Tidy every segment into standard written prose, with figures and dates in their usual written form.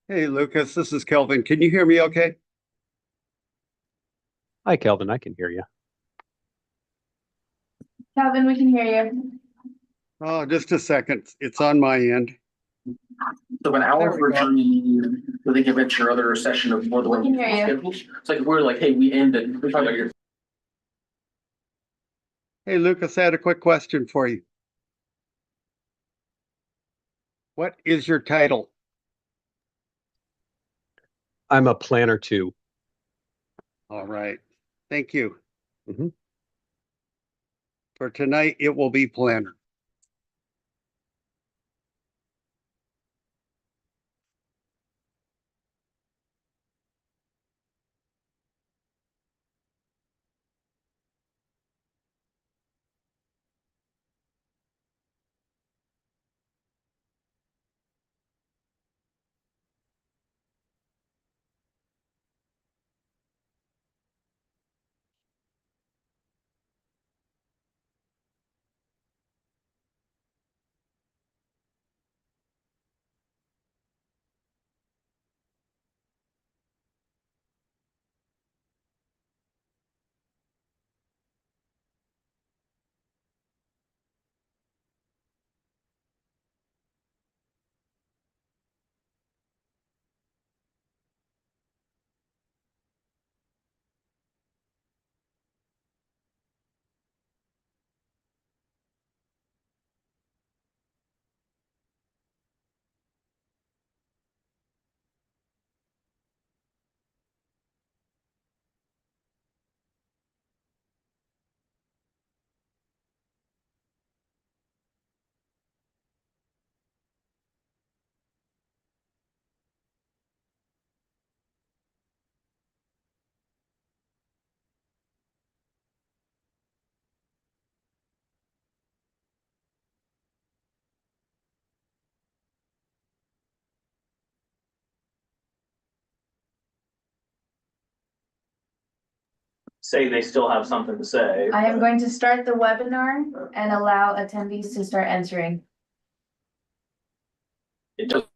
Hey, Lucas, this is Kelvin. Can you hear me okay? Hi, Kelvin. I can hear you. Calvin, we can hear you. Oh, just a second. It's on my end. So an hour There we for go. attorney, I think you mentioned your other session of more the way. I can hear you. schedules. It's like, if we're like, hey, we ended, we talk about your. Hey, Lucas, I had a quick question for you. What is your title? I'm a planner too. All right. Thank you. Mhm. For tonight, it will be planner. Say they still have something to say. I am going to start the webinar and allow attendees to start entering. It just.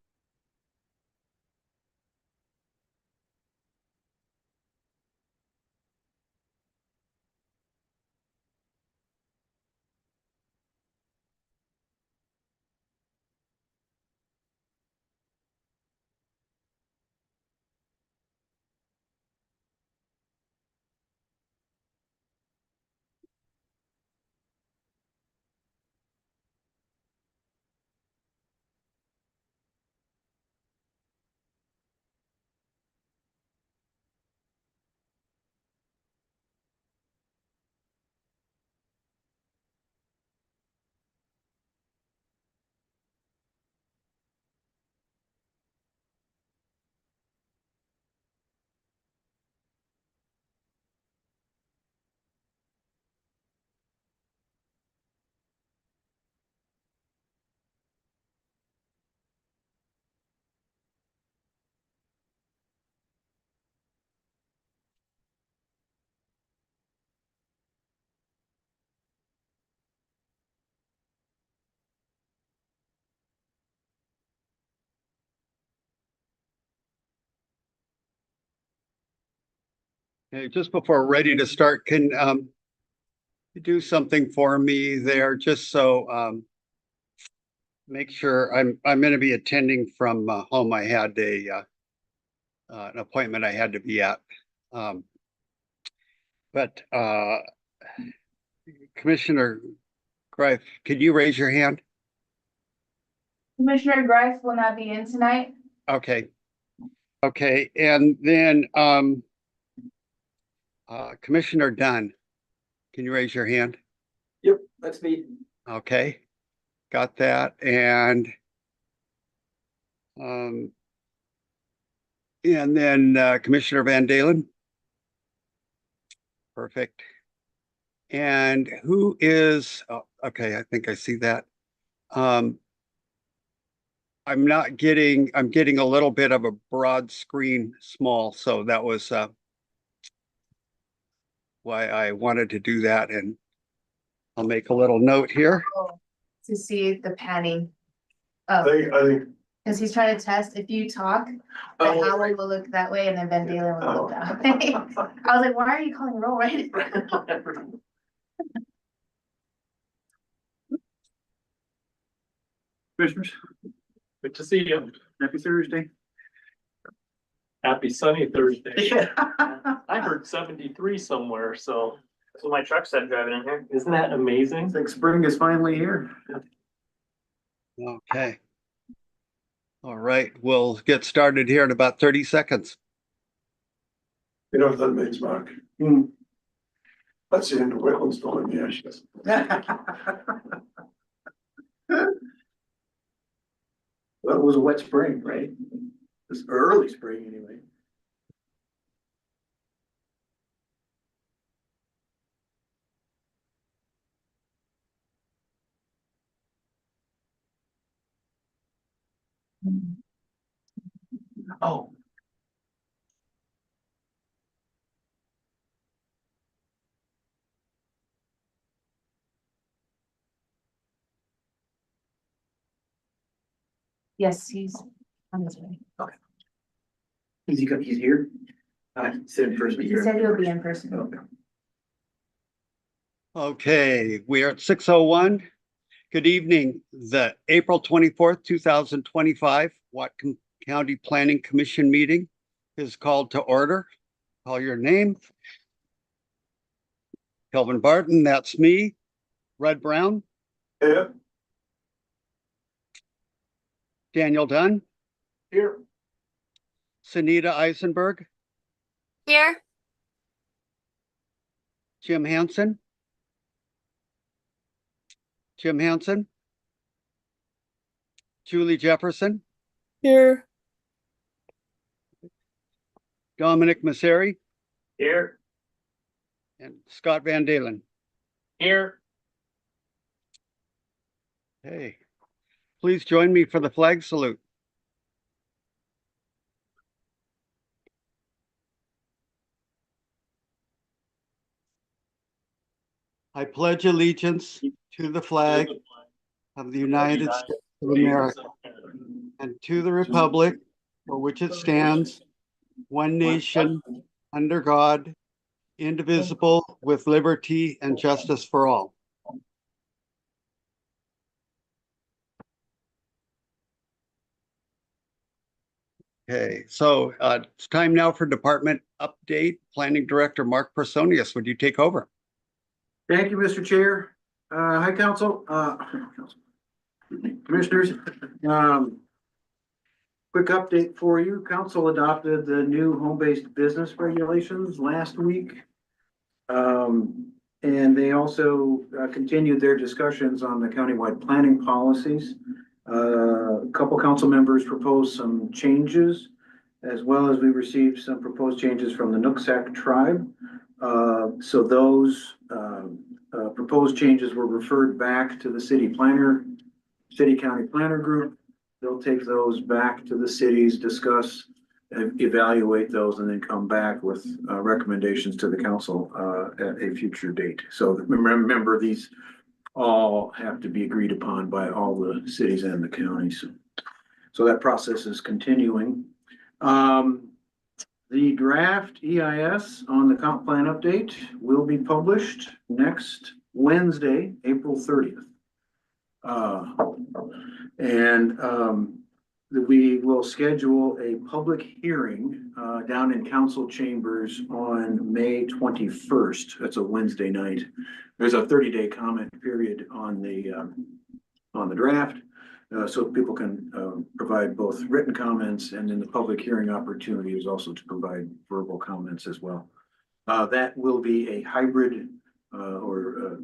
Hey, just before we're ready to start, can you do something for me there, just so make sure I'm going to be attending from home. I had an appointment I had to be at. Um, but Commissioner Greif, could you raise your hand? Commissioner Greif will not be in tonight. Okay. Okay, and then Commissioner Dunn, can you raise your hand? Yep, that's me. Okay, got that. Um, and then Commissioner Van Dalen. Perfect. And who is, oh, okay, I think I see that. I'm getting a little bit of a broad screen small, so that was why I wanted to do that. And I'll make a little note here. To see the panning. I Oh, think Cause he's trying to test if you talk, the Oh, owl will look that way and then Van Dalen will look that way. I was like, why are you calling roll right? Commissioners, Good to see you. happy Thursday. Happy sunny Thursday. Yeah. I heard 73 somewhere, so that's what my truck said driving in here. Isn't that amazing? It's like spring is finally here. Okay. All right, we'll get started here in about 30 seconds. You know what that means, Mark? That's the end of wetlands, don't it? Yes. Well, it was a wet spring, right? It's early spring anyway. Oh. Yes, he's on his way. He's here? He said first. He said he'll be in person. Okay. Okay, we are at 6:01. Good evening. The April 24th, 2025 Whatcom County Planning Commission meeting is called to order. Call your name. Kelvin Barton, that's me. Red Brown, Yeah, Daniel Dunn, Here. Sunita Eisenberg, Here. Jim Hansen. Julie Jefferson, Here. Dominic Masseri, Here. and Scott Van Dalen. Here. Hey, please join me for the flag salute. I pledge allegiance to the flag of the United States of America and to the republic for which it stands, one nation, under God, indivisible, with liberty and justice for all. Okay, so it's time now for department update. Planning Director Mark Personius, would you take over? Thank you, Mr. Chair. Hi, Council. Commissioners. Quick update for you. Council adopted the new home-based business regulations last week. And they also continued their discussions on the countywide planning policies. A couple council members proposed some changes, as well as we received some proposed changes from the Nooksack tribe. So those proposed changes were referred back to the city county planner group. They'll take those back to the cities, discuss, evaluate those, and then come back with recommendations to the council at a future date. So remember, these all have to be agreed upon by all the cities and the counties. So that process is continuing. The draft EIS on the comp plan update will be published next Wednesday, April 30th. We will schedule a public hearing down in council chambers on May 21st. That's a Wednesday night. There's a 30-day comment period on the draft. So people can provide both written comments, and then the public hearing opportunity is also to provide verbal comments as well. That will be a hybrid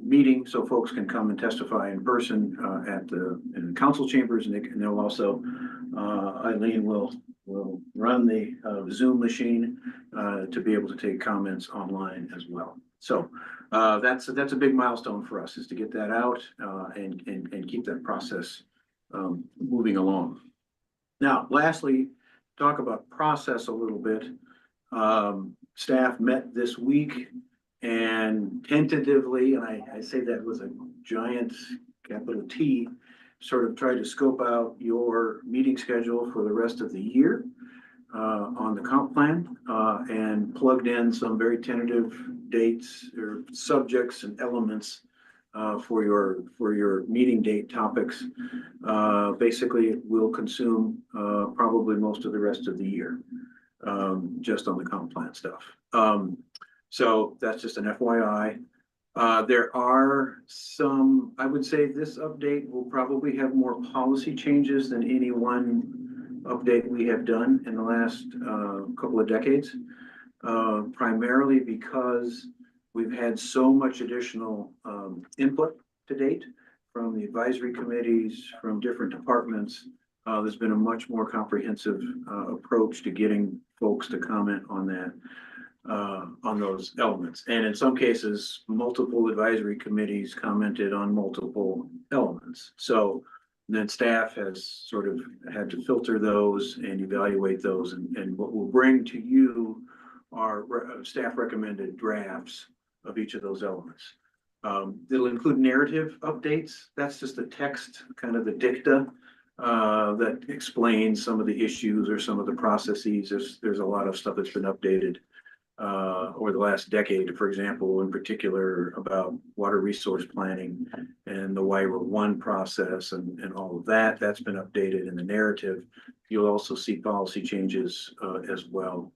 meeting, so folks can come and testify in person in the council chambers, and they'll also Eileen will run the Zoom machine to be able to take comments online as well. So that's a big milestone for us, is to get that out and keep that process moving along. Now, lastly, talk about process a little bit. Staff met this week, and tentatively, and I say that with a giant capital T, sort of tried to scope out your meeting schedule for the rest of the year on the comp plan, and plugged in some very tentative dates or subjects and elements for your meeting date topics. Basically, it will consume probably most of the rest of the year, just on the comp plan stuff. So that's just an FYI. There are some, I would say this update will probably have more policy changes than any one update we have done in the last couple of decades. Primarily because we've had so much additional input to date from the advisory committees, from different departments. There's been a much more comprehensive approach to getting folks to comment on that, on those elements. And in some cases, multiple advisory committees commented on multiple elements. So then staff has sort of had to filter those and evaluate those. And what we'll bring to you are staff recommended drafts of each of those elements. It'll include narrative updates. That's just the text, kind of the dicta that explains some of the issues or some of the processes. There's a lot of stuff that's been updated over the last decade, for example, in particular about water resource planning and the WIRA 1 process and all of that. That's been updated in the narrative. You'll also see policy changes as well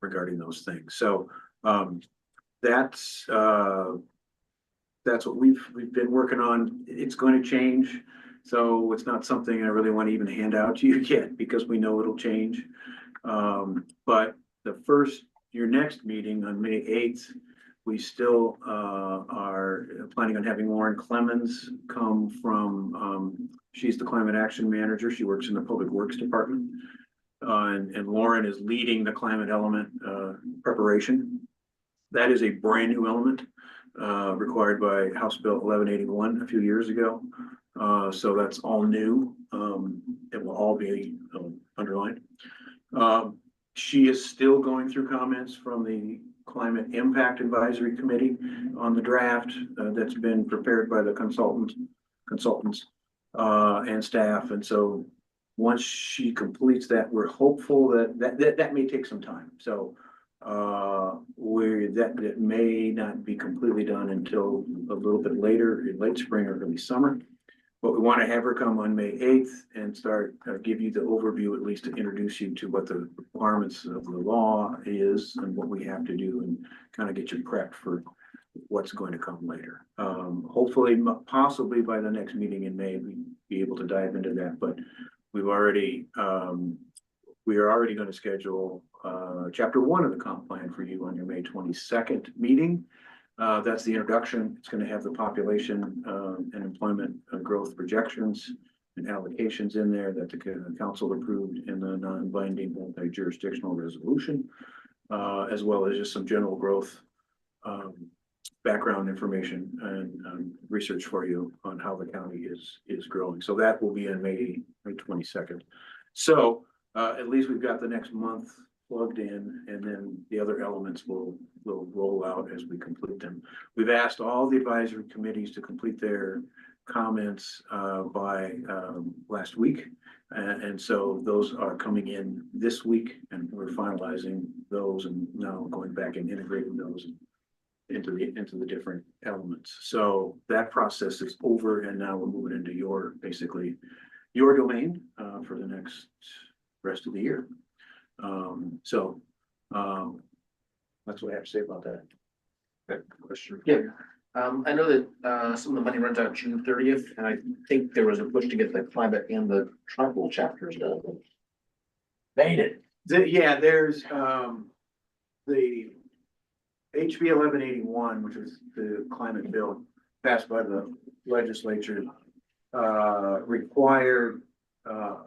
regarding those things. So that's what we've been working on. It's going to change. So it's not something I really want to even hand out to you yet because we know it'll change. But your next meeting on May 8th, we still are planning on having Lauren Clemens come from, she's the climate action manager. She works in the Public Works Department. And Lauren is leading the climate element preparation. That is a brand new element required by House Bill 1181 a few years ago. So that's all new. It will all be underlined. She is still going through comments from the Climate Impact Advisory Committee on the draft that's been prepared by the consultants and staff. And so once she completes that, we're hopeful that may take some time. So that may not be completely done until a little bit later, in late spring or early summer. But we want to have her come on May 8th and start give you the overview, at least to introduce you to what the requirements of the law is and what we have to do and kind of get you prepped for what's going to come later. Hopefully, possibly by the next meeting in May, we'll be able to dive into that. But we are already going to schedule chapter 1 of the comp plan for you on your May 22nd meeting. That's the introduction. It's going to have the population and employment growth projections and allocations in there that the council approved in the non-binding multi-jurisdictional resolution, as well as just some general growth background information and research for you on how the county is growing. So that will be on May 22nd. So at least we've got the next month plugged in, and then the other elements will roll out as we complete them. We've asked all the advisory committees to complete their comments by last week. And so those are coming in this week, and we're finalizing those and now going back and integrating those into the different elements. So that process is over, and now we're moving into your domain for the next rest of the year. That's what I have to say about that. Question. Yeah. I know that some of the money runs out June 30th, and I think there was a push to get the climate and the tribal chapters done. Made it. There's the HB 1181, which is the climate bill passed by the legislature, required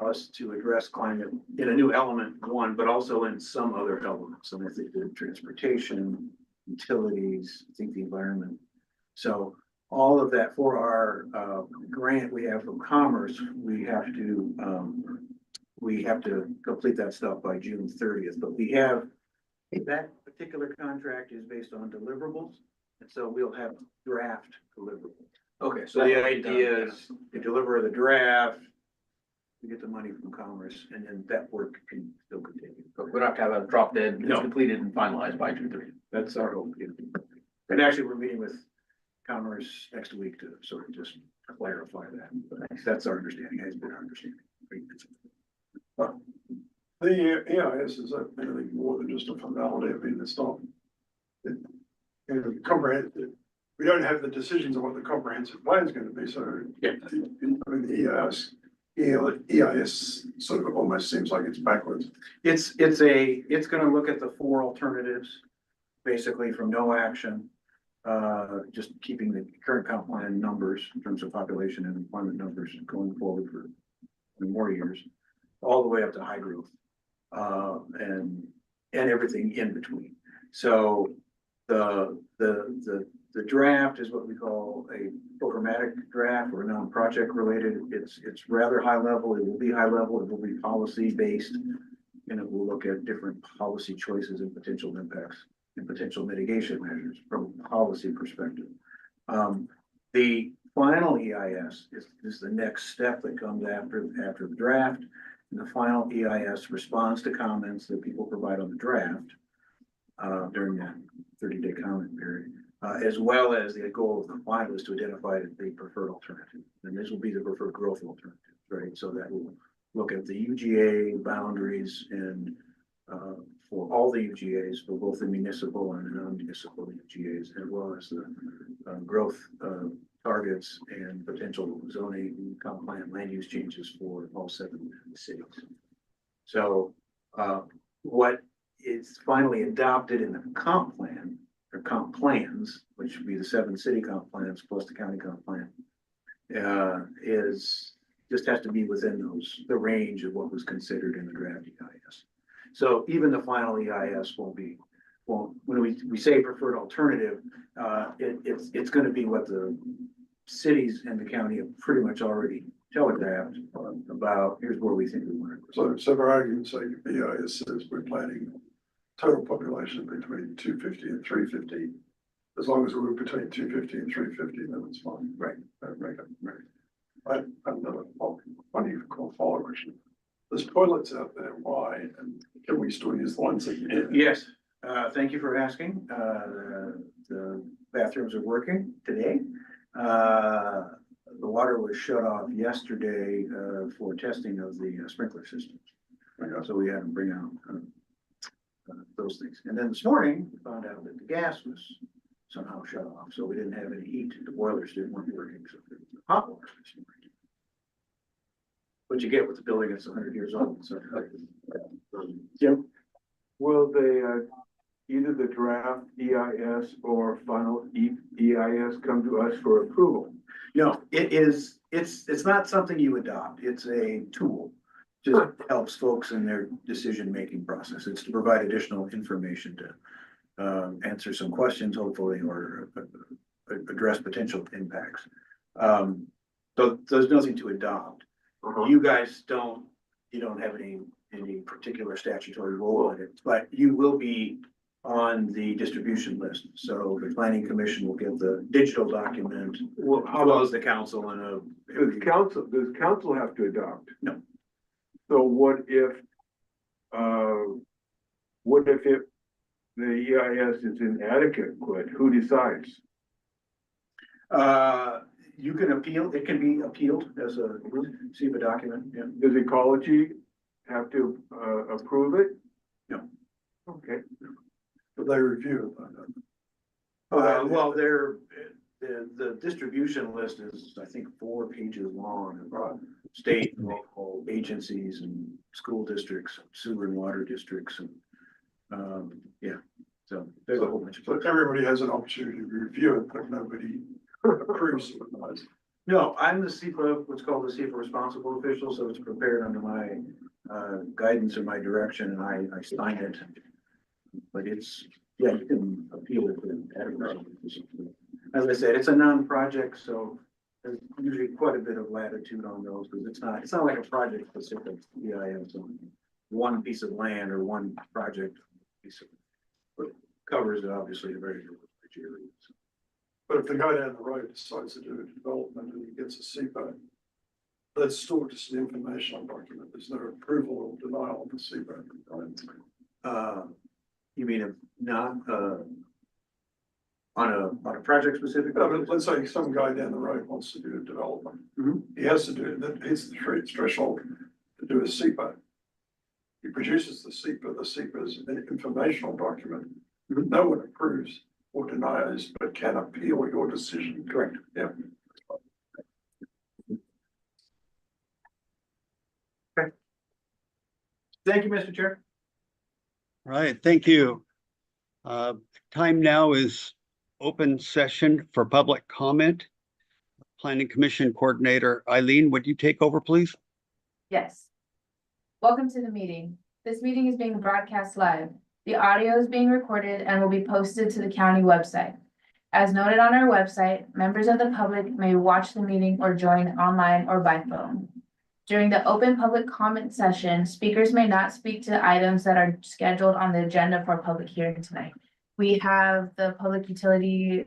us to address climate in a new element 1, but also in some other elements. And I think the transportation, utilities, I think the environment. So all of that for our grant we have from Commerce, we have to complete that stuff by June 30th. But we have that particular contract is based on deliverables, and so we'll have draft deliverables. Okay, So the that'll be idea done. is you deliver the draft, you get the money from Commerce, and then that work can still continue. But we don't have to have a drop dead, it's No. completed and finalized by June 30th. That's our hope. Yeah. And actually, we're meeting with Commerce next week to sort of just clarify that. But that's our understanding, has been our understanding. The EIS is anything more than just a formality. I mean, it's not. Comprehensive. We don't have the decisions of what the comprehensive plan is going to be, so. Yeah. I mean, the EIS sort of almost seems like it's backwards. It's gonna look at the four alternatives, basically from no action. Just keeping the current comp plan numbers in terms of population and employment numbers going forward for more years, all the way up to high growth. And everything in between. So the draft is what we call a programmatic draft or non-project related. It's rather high level. It will be high level. It will be policy based. And it will look at different policy choices and potential impacts and potential mitigation measures from a policy perspective. The final EIS is the next step that comes after the draft. And the final EIS responds to comments that people provide on the draft during that 30-day comment period, as well as the goal of the final is to identify the preferred alternative. And this will be the preferred growth alternative, right? So that will look at the UGA boundaries and for all the UGAs, for both the municipal and the non-municipal UGAs, as well as the growth targets and potential zoning comp plan land use changes for all 7 cities. So what is finally adopted in the comp plan or comp plans, which would be the 7 city comp plans plus the county comp plan, is just has to be within the range of what was considered in the draft EIS. So even the final EIS when we say preferred alternative, it's going to be what the cities and the county have pretty much already telegraphed about. Here's where we think we want to go. So for argument's sake, EIS says we're planning total population between 250 and 350. As long as we're between 250 and 350, then it's fine. Right. Right. I have another funny follow question. There's toilets out there. Why? And can we still use the ones that you did? Yes, thank you for asking. The bathrooms are working today. The water was shut off yesterday for testing of the sprinkler systems. So we had to bring out those things. And then this morning, we found out that the gas was somehow shut off. So we didn't have any heat. The boilers weren't working. So there was hot water this morning. What you get with the building that's 100 years old. So, Jim? Will they, either the draft EIS or final EIS come to us for approval? no, it's not something you adopt. It's a tool. Just helps folks in their decision-making process. It's to provide additional information to answer some questions, hopefully, or address potential impacts. So there's nothing to adopt. You guys don't have any particular statutory role in it, but you will be on the distribution list. So the planning commission will get the digital document, Well, as well as the council and does council have to adopt? No. So what if the EIS is inadequate? Who decides? you can appeal, it can be appealed as a SEPA document, yeah. Does ecology have to approve it? No. Okay. But they review Well, the distribution list is, I think, 4 pages long. State and local agencies and school districts, sewer and water districts, and yeah. So there's a whole bunch of. So everybody has an opportunity to review it, but nobody approves it. No, I'm the SEPA, what's called the SEPA responsible official, so it's prepared under my guidance and my direction, and I sign it. But it's, yeah, you can appeal it to everybody. As I said, it's a non-project, so there's usually quite a bit of latitude on those, because it's not like a project specific EIS on one piece of land or one project piece of, but covers obviously a very large area. But if the guy down the road decides to do a development and he gets a CBO, that's still just an informational document. There's no approval or denial of the CBO. You mean not, on a project specific? But let's say some guy down the road wants to do a development. Mhm. He has to do, that hits the threshold to do a CBO. He produces the CBO is an informational document. Mhm. No one approves or denies, but can appeal your decision. Correct. Yeah. Thank you, Mr. Chair. Right, thank you. Time now is open session for public comment. Planning Commission Coordinator Eileen, would you take over, please? Yes. Welcome to the meeting. This meeting is being broadcast live. The audio is being recorded and will be posted to the county website. As noted on our website, members of the public may watch the meeting or join online or by phone. During the open public comment session, speakers may not speak to items that are scheduled on the agenda for public hearing tonight. We have the public utility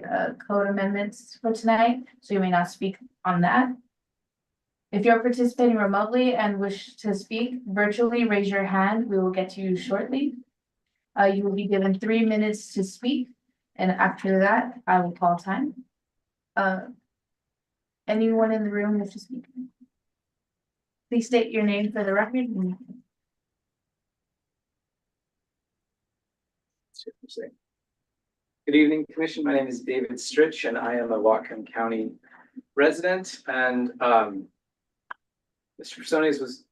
code amendments for tonight, so you may not speak on that. If you're participating remotely and wish to speak virtually, raise your hand. We will get to you shortly. You will be given 3 minutes to speak, and after that, I will call time. Anyone in the room wish to speak? Please state your name for the record. Good evening, Commission. My name is David Stritch, and I am a Whatcom County resident. And Mr. Persones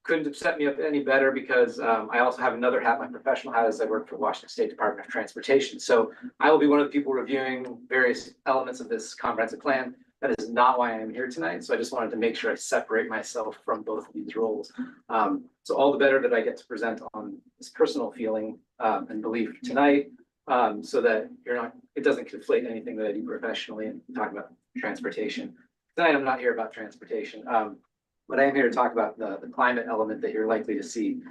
couldn't have set me up any better because I also have another hat. My professional hat is I work for Washington State Department of Transportation. So I will be one of the people reviewing various elements of this comprehensive plan. That is not why I am here tonight. So I just wanted to make sure I separate myself from both of these roles. So all the better that I get to present on this personal feeling and belief tonight, so that it doesn't conflate anything that I do professionally and talk about transportation. Tonight, I'm not here about transportation. But I am here to talk about the climate element that you're likely to see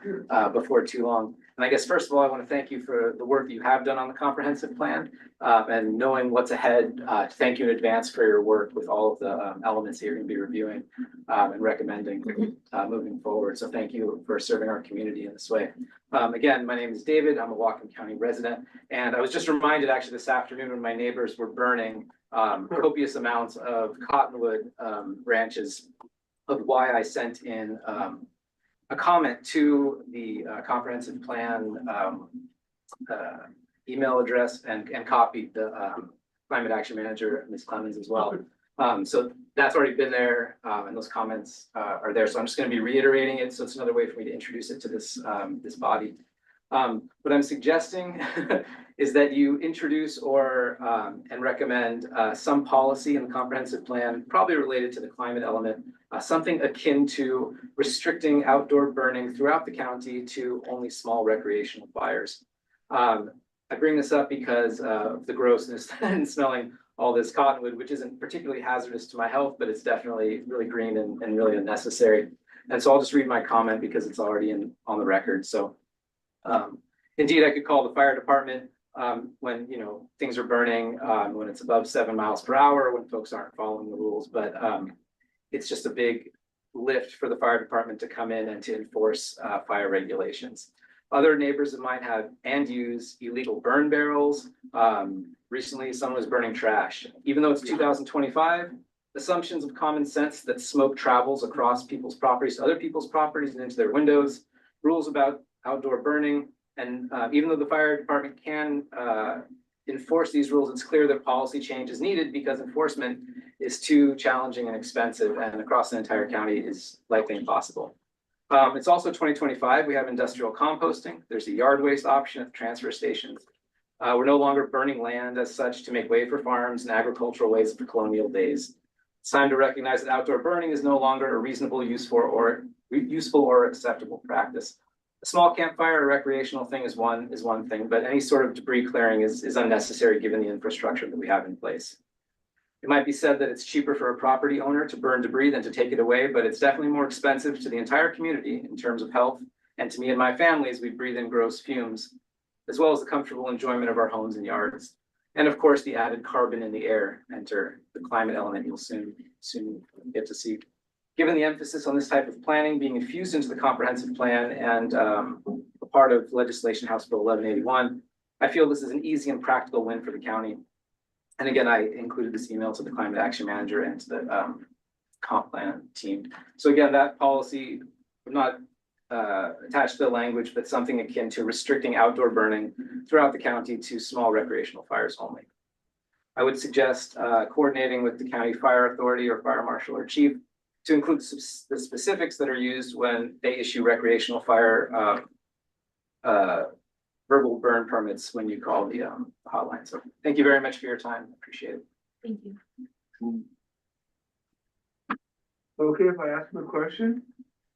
before too long. And I guess, first of all, I want to thank you for the work that you have done on the comprehensive plan and knowing what's ahead. Thank you in advance for your work with all of the elements that you're going to be reviewing and recommending moving forward. So thank you for serving our community in this way. Again, my name is David. I'm a Whatcom County resident. And I was just reminded actually this afternoon when my neighbors were burning copious amounts of cottonwood branches of why I sent in a comment to the comprehensive plan email address and copied the climate action manager, Ms. Clemens, as well. So that's already been there and those comments are there. So I'm just going to be reiterating it. So it's another way for me to introduce it to this this body. What I'm suggesting is that you introduce or and recommend some policy in the comprehensive plan, probably related to the climate element, something akin to restricting outdoor burning throughout the county to only small recreational fires. I bring this up because of the grossness and smelling all this cottonwood, which isn't particularly hazardous to my health, but it's definitely really green and really unnecessary. And so I'll just read my comment because it's already on the record. So indeed, I could call the fire department when things are burning, when it's above 7 miles per hour, when folks aren't following the rules, but it's just a big lift for the fire department to come in and to enforce fire regulations. Other neighbors of mine have and use illegal burn barrels. Recently, someone was burning trash. Even though it's 2025, assumptions of common sense that smoke travels across people's properties to other people's properties and into their windows, rules about outdoor burning, and even though the fire department can enforce these rules, it's clear that policy change is needed because enforcement is too challenging and expensive, and across the entire county is likely impossible. It's also 2025. We have industrial composting. There's a yard waste option at the transfer stations. We're no longer burning land as such to make way for farms and agricultural ways of the colonial days. It's time to recognize that outdoor burning is no longer a reasonable, useful, or acceptable practice. A small campfire or recreational thing is one thing, but any sort of debris clearing is unnecessary given the infrastructure that we have in place. It might be said that it's cheaper for a property owner to burn debris than to take it away, but it's definitely more expensive to the entire community in terms of health, and to me and my family as we breathe in gross fumes, as well as the comfortable enjoyment of our homes and yards. And of course, the added carbon in the air, enter the climate element you'll soon get to see. Given the emphasis on this type of planning being infused into the comprehensive plan and a part of legislation House Bill 1181, I feel this is an easy and practical win for the county. And again, I included this email to the climate action manager and to the comp plan team. So again, that policy, I'm not attached to the language, but something akin to restricting outdoor burning throughout the county to small recreational fires only. I would suggest coordinating with the county fire authority or fire marshal or chief to include the specifics that are used when they issue recreational fire verbal burn permits when you call the hotline. So thank you very much for your time. Appreciate it. Thank you. Okay, if I ask him a question?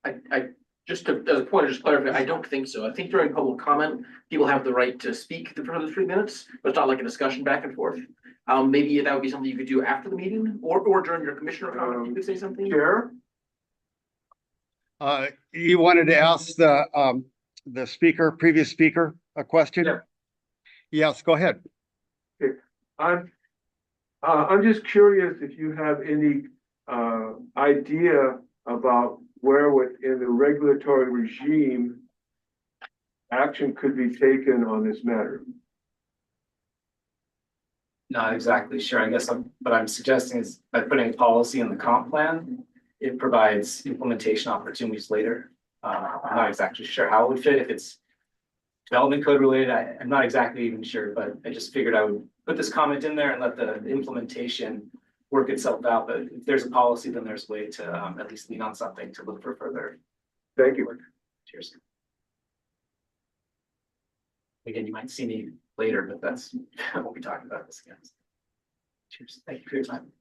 I just to, as a point, just clarify, I don't think so. I think during public comment, people have the right to speak for the 3 minutes, but it's not like a discussion back and forth. Maybe that would be something you could do after the meeting or during your commissioner comment, you could say something. Chair? You wanted to ask the speaker, previous speaker, a question? Yeah. Yes, go ahead. I'm just curious if you have any idea about where within the regulatory regime action could be taken on this matter. Not exactly sure. I guess what I'm suggesting is by putting a policy in the comp plan, it provides implementation opportunities later. I'm not exactly sure how it would fit. If it's development code related, I'm not exactly even sure, but I just figured I would put this comment in there and let the implementation work itself out. But if there's a policy, then there's a way to at least lean on something to look for further. Thank you. Cheers. Again, you might see me later, but that's we'll be talking about this again. Cheers. Thank you for your time.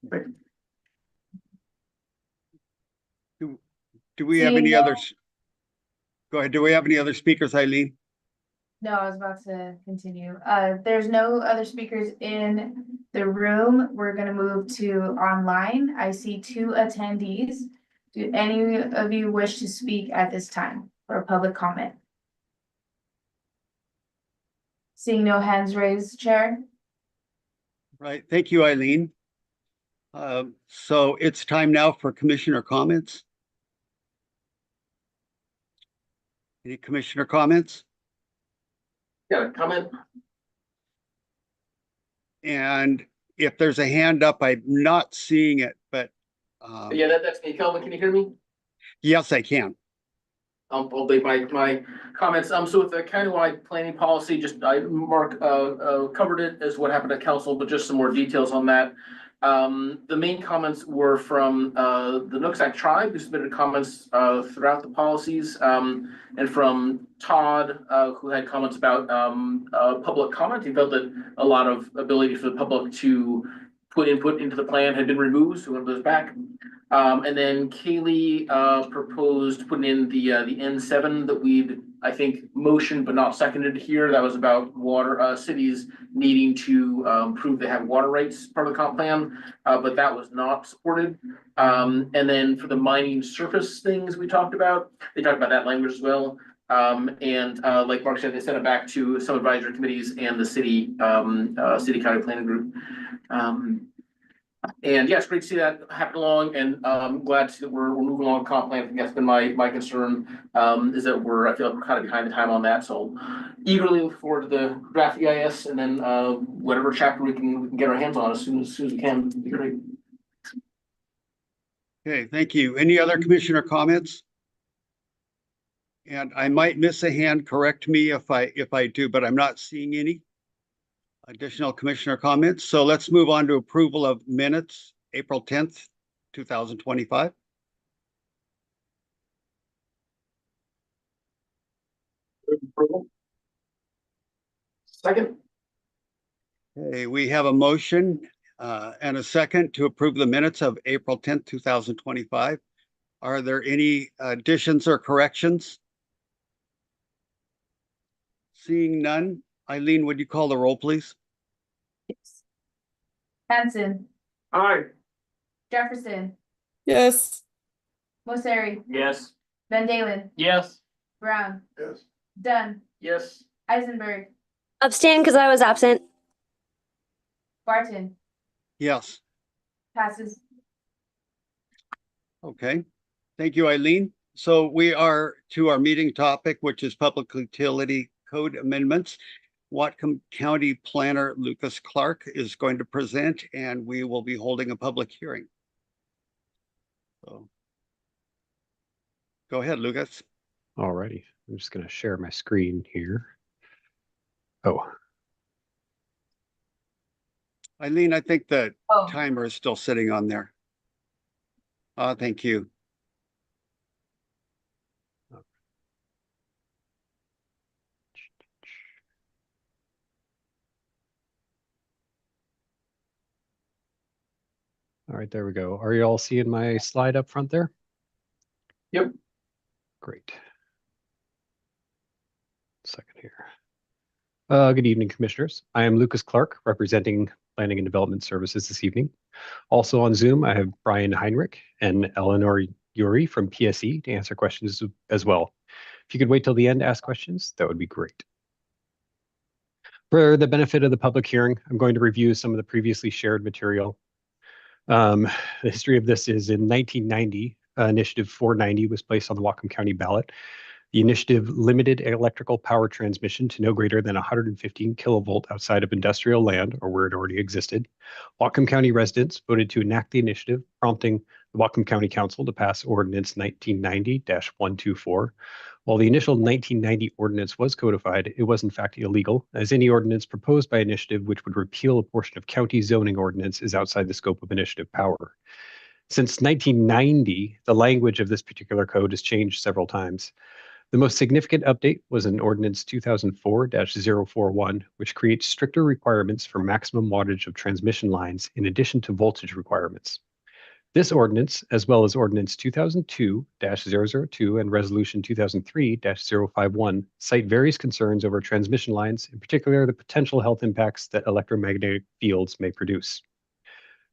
Do we have Seeing any no- others? Go ahead. Do we have any other speakers, Eileen? No, I was about to continue. There's no other speakers in the room. We're gonna move to online. I see 2 attendees. Do any of you wish to speak at this time for a public comment? Seeing no hands raised, Chair. Right. Thank you, Eileen. So it's time now for commissioner comments. Any commissioner comments? Yeah, comment. And if there's a hand up, I'm not seeing it, but Yeah, that's me. Kelvin, can you hear me? yes, I can. I'll make my comments. So with the countywide planning policy, just Mark covered it as what happened at council, but just some more details on that. The main comments were from the Nooksack tribe, who submitted comments throughout the policies, and from Todd, who had comments about public comment. He felt that a lot of ability for the public to put input into the plan had been removed, so we want those back. And then Kaylee proposed putting in the N7 that we'd, I think, motioned but not seconded here. That was about water cities needing to prove they have water rights part of the comp plan, but that was not supported. And then for the mining surface things we talked about, they talked about that language as well. And like Mark said, they sent it back to some advisory committees and the city county planning group. And yeah, it's great to see that happen along, and I'm glad to see that we're moving along comp plan. I think that's been my concern, is that I feel like we're kind of behind the time on that. So eagerly look forward to the draft EIS and then whatever chapter we can get our hands on as soon as we can. It'd be great. Okay, thank you. Any other commissioner comments? And I might miss a hand, correct me if I do, but I'm not seeing any additional commissioner comments. So let's move on to approval of minutes, April 10th, 2025. Approval. Second. Okay, we have a motion and a second to approve the minutes of April 10th, 2025. Are there any additions or corrections? Seeing none, Eileen, would you call the roll, please? Yes. Hanson, Aye. Jefferson, Yes. Mosseri, Yes. Van Dalen, Yes. Brown, Yes. Dunn, Yes. Eisenberg, Abstain because I was absent. Barton, Yes, passes. okay. Thank you, Eileen. So we are to our meeting topic, which is Public Utility Code Amendments. Whatcom County Planner Lucas Clark is going to present, and we will be holding a public hearing. So go ahead, Lucas. Alrighty, I'm just gonna share my screen here. Oh, Eileen, I think the Oh, timer is still sitting on there. Thank you. all right, there we go. Are you all seeing my slide up front there? Yep. Great. Second here. Good evening, commissioners. I am Lucas Clark, representing Planning and Development Services this evening. Also on Zoom, I have Brian Heinrich and Eleanor Yuri from PSE to answer questions as well. If you could wait till the end to ask questions, that would be great. For the benefit of the public hearing, I'm going to review some of the previously shared material. The history of this is in 1990, Initiative 490 was placed on the Whatcom County ballot. The initiative limited electrical power transmission to no greater than 115 kilovolt outside of industrial land or where it already existed. Whatcom County residents voted to enact the initiative, prompting the Whatcom County Council to pass Ordinance 1990-124. While the initial 1990 ordinance was codified, it was in fact illegal, as any ordinance proposed by initiative which would repeal a portion of county zoning ordinance is outside the scope of initiative power. Since 1990, the language of this particular code has changed several times. The most significant update was in Ordinance 2004-041, which creates stricter requirements for maximum wattage of transmission lines in addition to voltage requirements. This ordinance, as well as Ordinance 2002-002 and Resolution 2003-051, cite various concerns over transmission lines, in particular the potential health impacts that electromagnetic fields may produce.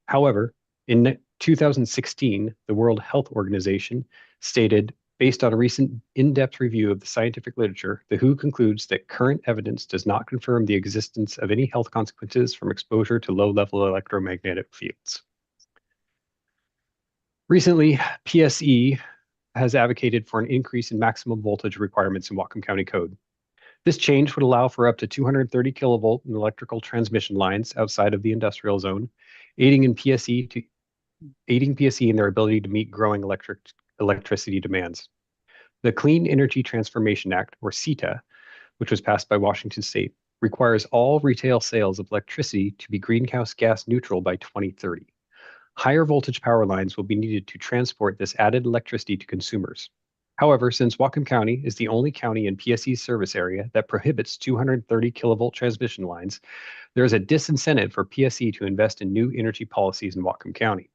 However, in 2016, the World Health Organization stated, based on a recent in-depth review of the scientific literature, the WHO concludes that current evidence does not confirm the existence of any health consequences from exposure to low-level electromagnetic fields. Recently, PSE has advocated for an increase in maximum voltage requirements in Whatcom County Code. This change would allow for up to 230 kilovolt in electrical transmission lines outside of the industrial zone, aiding PSE in their ability to meet growing electricity demands. The Clean Energy Transformation Act, or CETA, which was passed by Washington State, requires all retail sales of electricity to be greenhouse gas neutral by 2030. Higher voltage power lines will be needed to transport this added electricity to consumers. However, since Whatcom County is the only county in PSE's service area that prohibits 230 kilovolt transmission lines, there is a disincentive for PSE to invest in new energy policies in Whatcom County.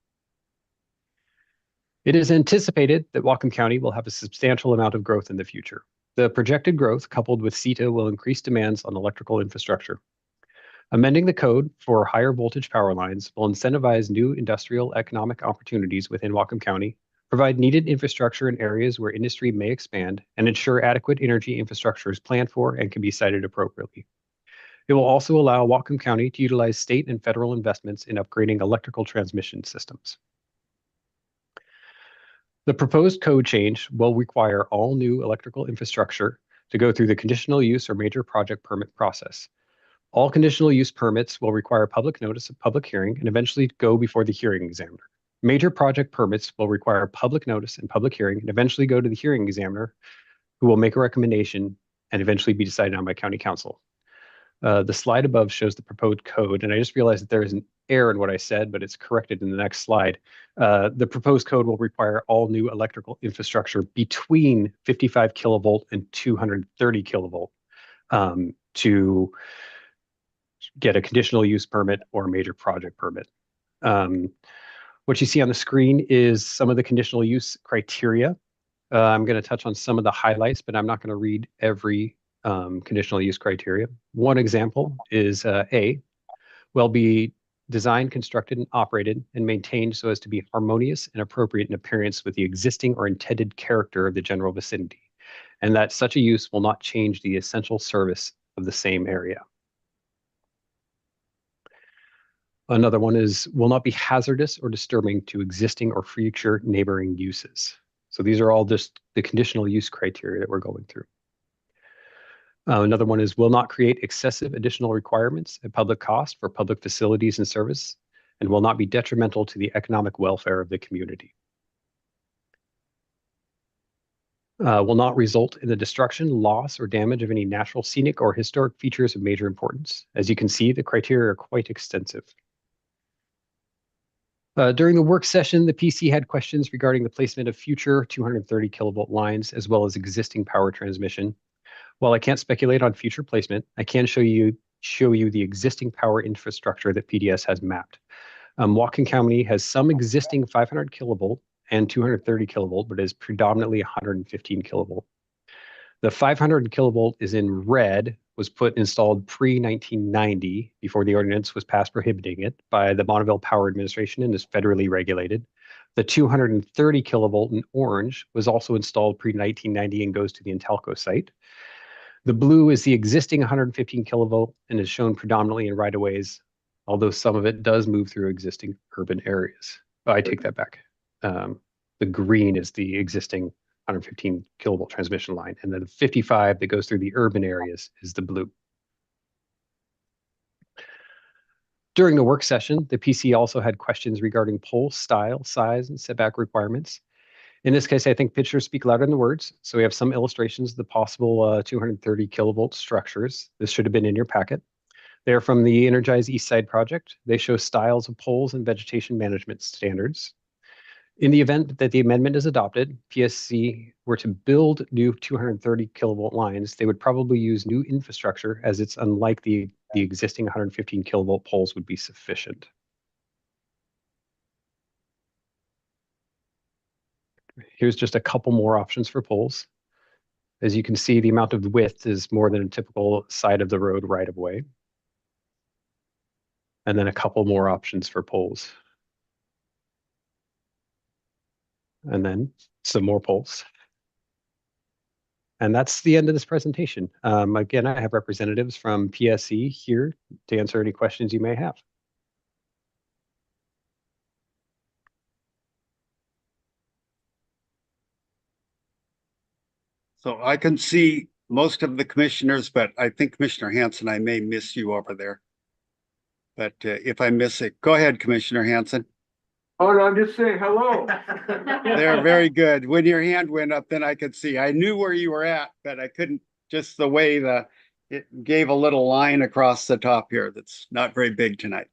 It is anticipated that Whatcom County will have a substantial amount of growth in the future. The projected growth, coupled with CETA, will increase demands on electrical infrastructure. Amending the code for higher voltage power lines will incentivize new industrial economic opportunities within Whatcom County, provide needed infrastructure in areas where industry may expand, and ensure adequate energy infrastructure is planned for and can be sited appropriately. It will also allow Whatcom County to utilize state and federal investments in upgrading electrical transmission systems. The proposed code change will require all new electrical infrastructure to go through the conditional use or major project permit process. All conditional use permits will require public notice of public hearing and eventually go before the hearing examiner. Major project permits will require public notice and public hearing and eventually go to the hearing examiner, who will make a recommendation and eventually be decided on by county council. The slide above shows the proposed code, and I just realized that there is an error in what I said, but it's corrected in the next slide. The proposed code will require all new electrical infrastructure between 55 kilovolt and 230 kilovolt to get a conditional use permit or a major project permit. What you see on the screen is some of the conditional use criteria. I'm going to touch on some of the highlights, but I'm not going to read every conditional use criteria. One example is A, will be designed, constructed, and operated and maintained so as to be harmonious and appropriate in appearance with the existing or intended character of the general vicinity, and that such a use will not change the essential service of the same area. Another one is will not be hazardous or disturbing to existing or future neighboring uses. So these are all just the conditional use criteria that we're going through. Another one is will not create excessive additional requirements at public cost for public facilities and service, and will not be detrimental to the economic welfare of the community. Will not result in the destruction, loss, or damage of any natural, scenic, or historic features of major importance. As you can see, the criteria are quite extensive. During the work session, the PC had questions regarding the placement of future 230 kilovolt lines, as well as existing power transmission. While I can't speculate on future placement, I can show you the existing power infrastructure that PDS has mapped. Whatcom County has some existing 500 kilovolt and 230 kilovolt, but is predominantly 115 kilovolt. The 500 kilovolt is in red, was installed pre-1990 before the ordinance was passed prohibiting it by the Bonneville Power Administration and is federally regulated. The 230 kilovolt in orange was also installed pre-1990 and goes to the Intelco site. The blue is the existing 115 kilovolt and is shown predominantly in right-of-ways, although some of it does move through existing urban areas. I take that back. The green is the existing 115 kilovolt transmission line, and then the 55 that goes through the urban areas is the blue. During the work session, the PC also had questions regarding pole style, size, and setback requirements. In this case, I think pictures speak louder than the words. So we have some illustrations of the possible 230 kilovolt structures. This should have been in your packet. They're from the Energize East Side project. They show styles of poles and vegetation management standards. In the event that the amendment is adopted, PSC were to build new 230 kilovolt lines, they would probably use new infrastructure, as it's unlikely the existing 115 kilovolt poles would be sufficient. Here's just a couple more options for poles. As you can see, the amount of width is more than a typical side of the road right of way. And then a couple more options for poles. And then some more poles. And that's the end of this presentation. Again, I have representatives from PSE here to answer any questions you may have. So I can see most of the commissioners, but I think Commissioner Hanson, I may miss you over there. But if I miss it, go ahead, Commissioner Hanson. Oh, no, I'm just saying hello. They're very good. When your hand went up, then I could see. I knew where you were at, but I couldn't, just the way it gave a little line across the top here that's not very big tonight.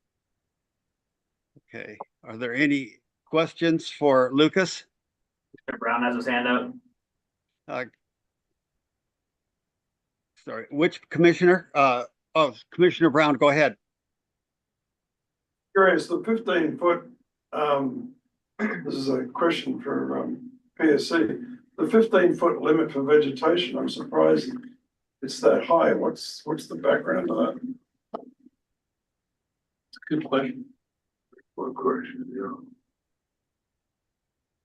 Okay, are there any questions for Lucas? Mr. Brown has his hand up. Sorry, which commissioner? Oh, Commissioner Brown, go ahead. Curious, the 15-foot, this is a question for PSC. The 15-foot limit for vegetation, I'm surprised it's that high. What's the background to that? It's a good question. Good question, yeah.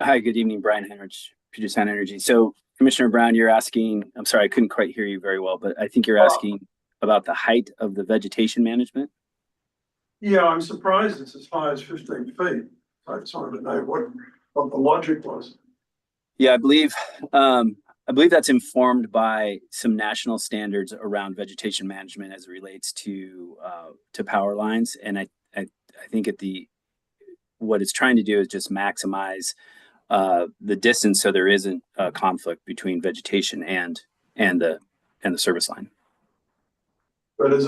Hi, good evening, Brian Henrich, Puget Sound Energy. So Commissioner Brown, you're asking, I'm sorry, I couldn't quite hear you very well, but I think you're asking about the height of the vegetation management. Yeah, I'm surprised it's as high as 15 feet. I just wanted to know what the logic was. Yeah, I believe that's informed by some national standards around vegetation management as it relates to power lines. And I think what it's trying to do is just maximize the distance so there isn't a conflict between vegetation and the service line. But is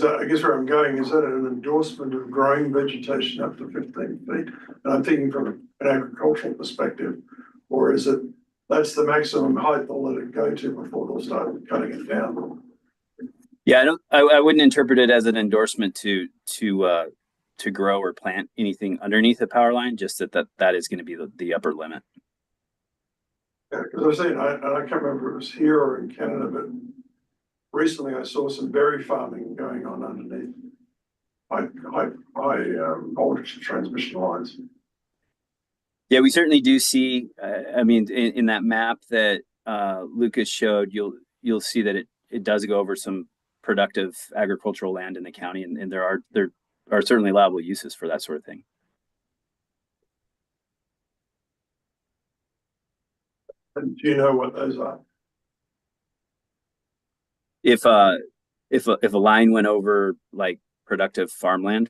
that, I guess where I'm going, is that an endorsement of growing vegetation up to 15 feet? And I'm thinking from an agricultural perspective, or is it, that's the maximum height they'll let it go to before they'll start cutting it down? Yeah, I wouldn't interpret it as an endorsement to grow or plant anything underneath the power line, just that is going to be the upper limit. Yeah, because I was saying, I can't remember if it was here or in Canada, but recently I saw some berry farming going on underneath high voltage transmission lines. Yeah, we certainly do see, I mean, in that map that Lucas showed, you'll see that it does go over some productive agricultural land in the county, and there are certainly allowable uses for that sort of thing. And do you know what those are? If a line went over like productive farmland.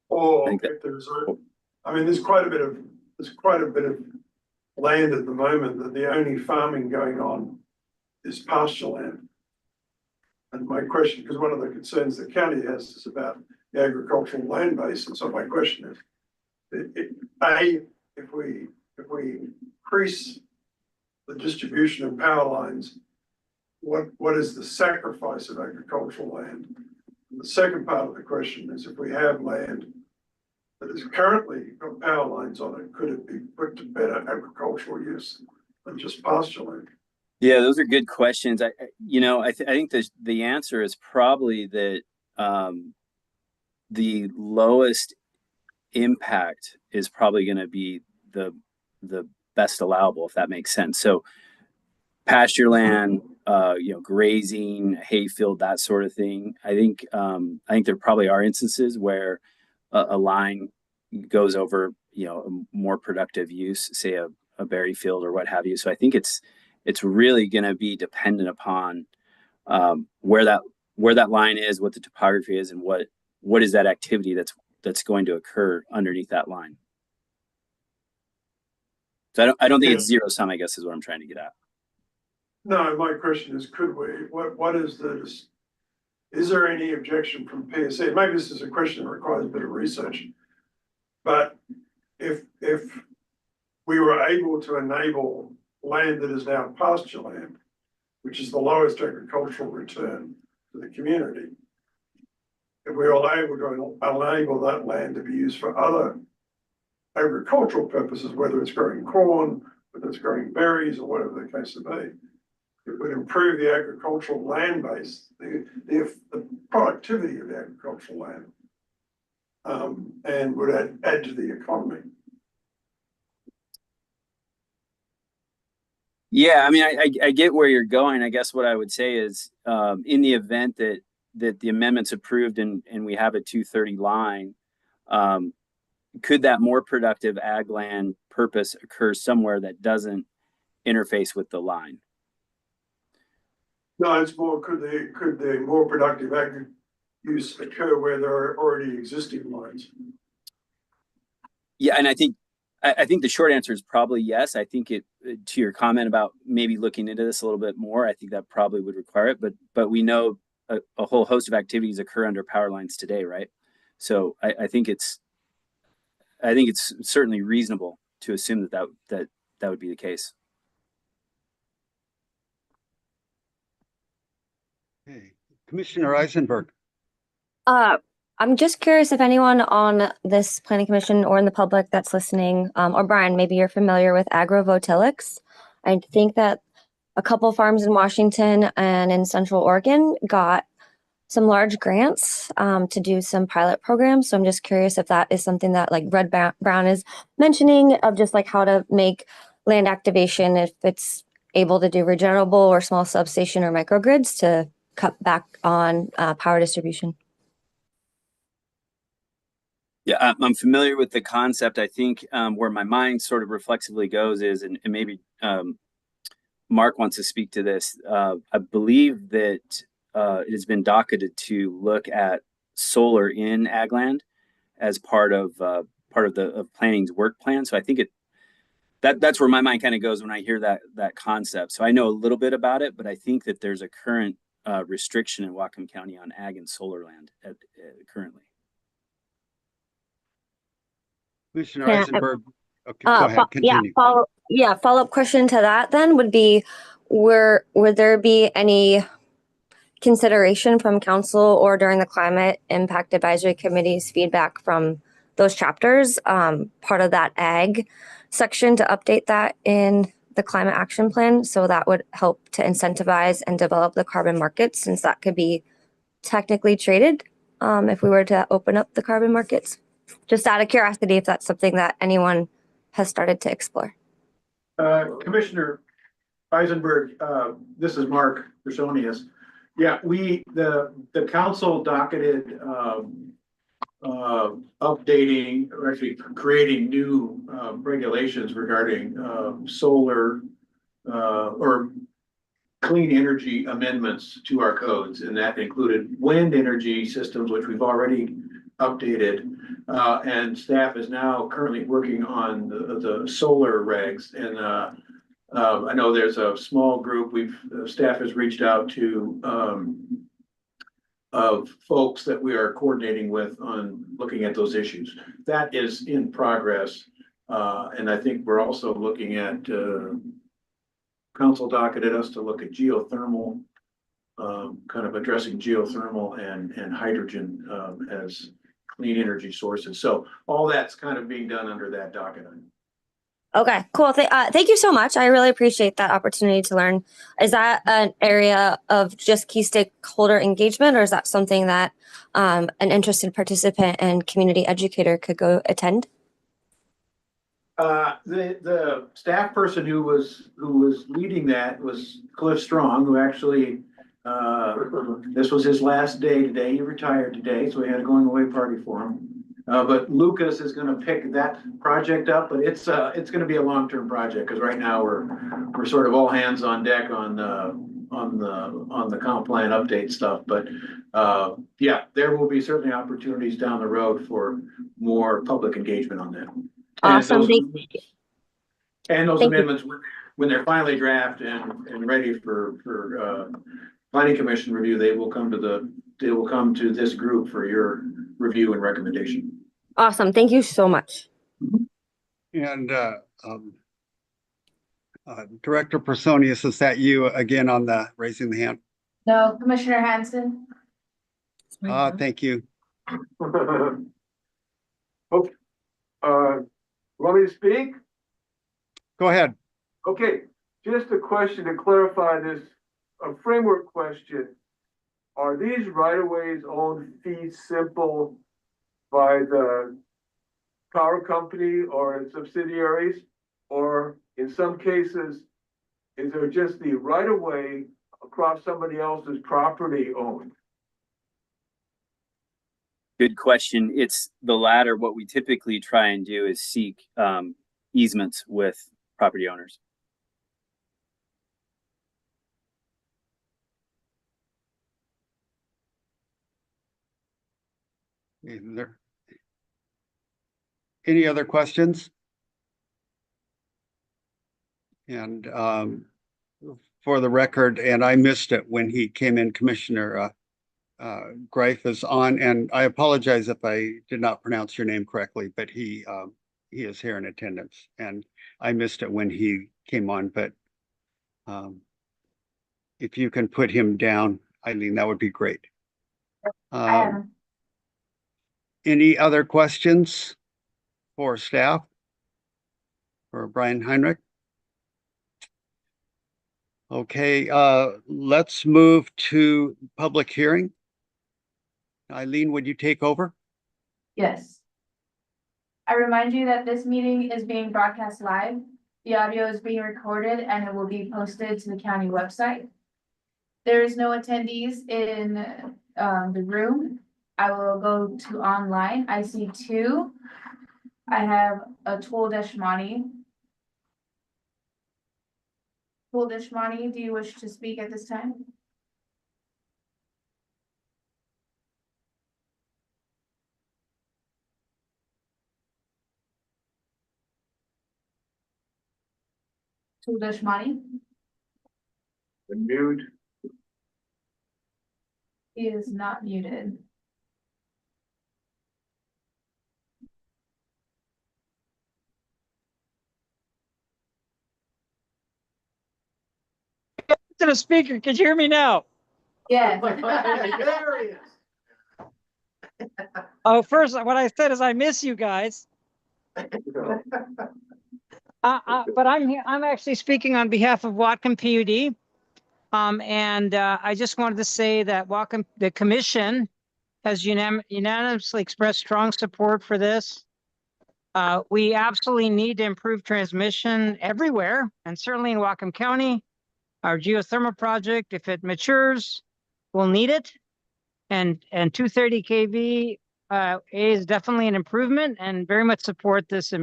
Or think that- if there's, I mean, there's quite a bit of land at the moment that the only farming going on is pasture land. And my question, because one of the concerns the county has is about the agricultural land base, and so my question is, if we increase the distribution of power lines, what is the sacrifice of agricultural land? And the second part of the question is, if we have land that is currently got power lines on it, could it be put to better agricultural use than just pasture land? Yeah, those are good questions. I think the answer is probably that the lowest impact is probably going to be the best allowable, if that makes sense. So pasture land, grazing, hayfield, that sort of thing. I think there probably are instances where a line goes over, a more productive use, say a berry field or what have you. So I think it's really going to be dependent upon where that line is, what the topography is, and what is that activity that's going to occur underneath that line. So I don't think it's zero sum, I guess, is what I'm trying to get at. No, my question is, is there any objection from PSC? Maybe this is a question that requires a bit of research. But if we were able to enable land that is now pasture land, which is the lowest agricultural return to the community, if we were able to enable that land to be used for other agricultural purposes, whether it's growing corn, whether it's growing berries, or whatever the case may be, it would improve the agricultural land base, the productivity of the agricultural land, and would add to the economy. Yeah, I mean, I get where you're going. I guess what I would say is, in the event that the amendment's approved and we have a 230 line, could that more productive ag land purpose occur somewhere that doesn't interface with the line? No, it's more, could the more productive ag use occur where there are already existing lines? Yeah, and I think the short answer is probably yes. I think to your comment about maybe looking into this a little bit more, I think that probably would require it. But we know a whole host of activities occur under power lines today, right? So I think it's certainly reasonable to assume that would be the case. Okay, Commissioner Eisenberg. I'm just curious if anyone on this planning commission or in the public that's listening, or Brian, maybe you're familiar with agrovoltaics. I think that a couple farms in Washington and in Central Oregon got some large grants to do some pilot programs. So I'm just curious if that is something that like Red Brown is mentioning, of just like how to make land activation, if it's able to do regenerable or small substation or microgrids to cut back on power distribution. Yeah, I'm familiar with the concept. I think where my mind sort of reflexively goes is, and maybe Mark wants to speak to this. I believe that it has been docketed to look at solar in ag land as part of planning's work plan. So I think that's where my mind kind of goes when I hear that concept. So I know a little bit about it, but I think that there's a current restriction in Whatcom County on ag and solar land currently. Commissioner Eisenberg. Okay, go ahead, continue. Follow-up question to that then would be, would there be any consideration from council or during the Climate Impact Advisory Committee's feedback from those chapters, part of that ag section, to update that in the climate action plan? So that would help to incentivize and develop the carbon markets, since that could be technically traded if we were to open up the carbon markets. Just out of curiosity, if that's something that anyone has started to explore. Commissioner Eisenberg, this is Mark Bersonius. Yeah, the council docketed, updating, or actually creating new, regulations regarding, solar, or clean energy amendments to our codes, and that included wind energy systems, which we've already updated. And staff is now currently working on the solar regs, and, I know there's a small group, staff has reached out to, of folks that we are coordinating with on looking at those issues. That is in progress. And I think we're also looking at, council docketed us to look at geothermal, kind of addressing geothermal and hydrogen, as clean energy sources. So all that's kind of being done under that docket. Okay, cool. Thank you so much. I really appreciate that opportunity to learn. Is that an area of just key stakeholder engagement, or is that something that an interested participant and community educator could go attend? The staff person who was leading that was Cliff Strong, who actually, this was his last day today. He retired today, so we had a going away party for him. But Lucas is gonna pick that project up, but it's gonna be a long-term project, because right now we're sort of all hands on deck on the comp plan update stuff. But yeah, there will be certainly opportunities down the road for more public engagement on that. Awesome. And those amendments, when they're finally drafted and ready for planning commission review, they will come to this group for your review and recommendation. Awesome. Thank you so much. And Director Personius, is that you again on the raising the hand? No, Commissioner Hanson. Thank you. Okay, want me to speak? Go ahead. Okay, just a question to clarify this, a framework question. Are these right-of-ways owned fee simple by the power company or its subsidiaries? Or in some cases, is there just the right-of-way across somebody else's property owned? Good question. It's the latter. What we typically try and do is seek easements with property owners. Any other questions? And for the record, and I missed it when he came in, Commissioner Greif is on, and I apologize if I did not pronounce your name correctly, but he is here in attendance, and I missed it when he came on. But if you can put him down, Eileen, that would be great. Any other questions for staff? For Brian Heinrich? Okay, let's move to public hearing. Eileen, would you take over? Yes. I remind you that this meeting is being broadcast live. The audio is being recorded and it will be posted to the county website. There is no attendees in the room. I will go to online. I see two. I have Atul Deshmani. Atul Deshmani, do you wish to speak at this time? Atul Deshmani? Mute. He is not muted. To the speaker, can you hear me now? Yeah. There he is. Oh, first, what I said is I miss you guys. But I'm actually speaking on behalf of Whatcom PUD. And I just wanted to say that Whatcom, the commission has unanimously expressed strong support for this. We absolutely need to improve transmission everywhere, and certainly in Whatcom County. Our geothermal project, if it matures, will need it. And 230 kV is definitely an improvement, and very much support this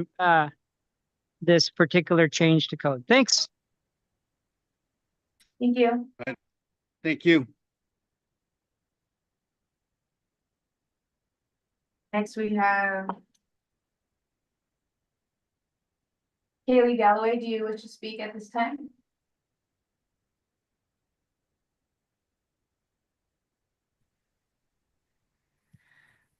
this particular change to code. Thanks. Thank you. Thank you. Next, we have Kaylee Galloway. Do you wish to speak at this time?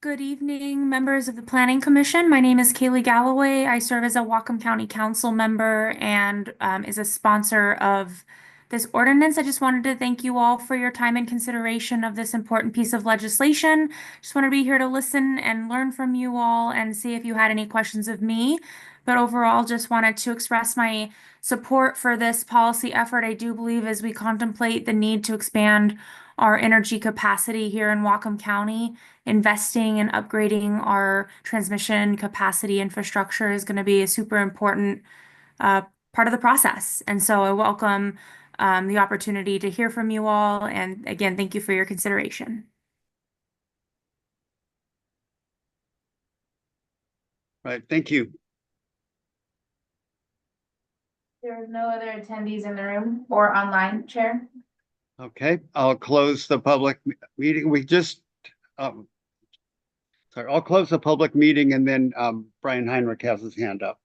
Good evening, members of the Planning Commission. My name is Kaylee Galloway. I serve as a Whatcom County Council member and is a sponsor of this ordinance. I just wanted to thank you all for your time and consideration of this important piece of legislation. Just want to be here to listen and learn from you all and see if you had any questions of me. But overall, just wanted to express my support for this policy effort. I do believe as we contemplate the need to expand our energy capacity here in Whatcom County, investing and upgrading our transmission capacity infrastructure is going to be a super important part of the process. And so I welcome the opportunity to hear from you all. And again, thank you for your consideration. Right, thank you. There are no other attendees in the room or online, Chair. Okay, I'll close the public meeting. We just, sorry, I'll close the public meeting and then Brian Heinrich has his hand up.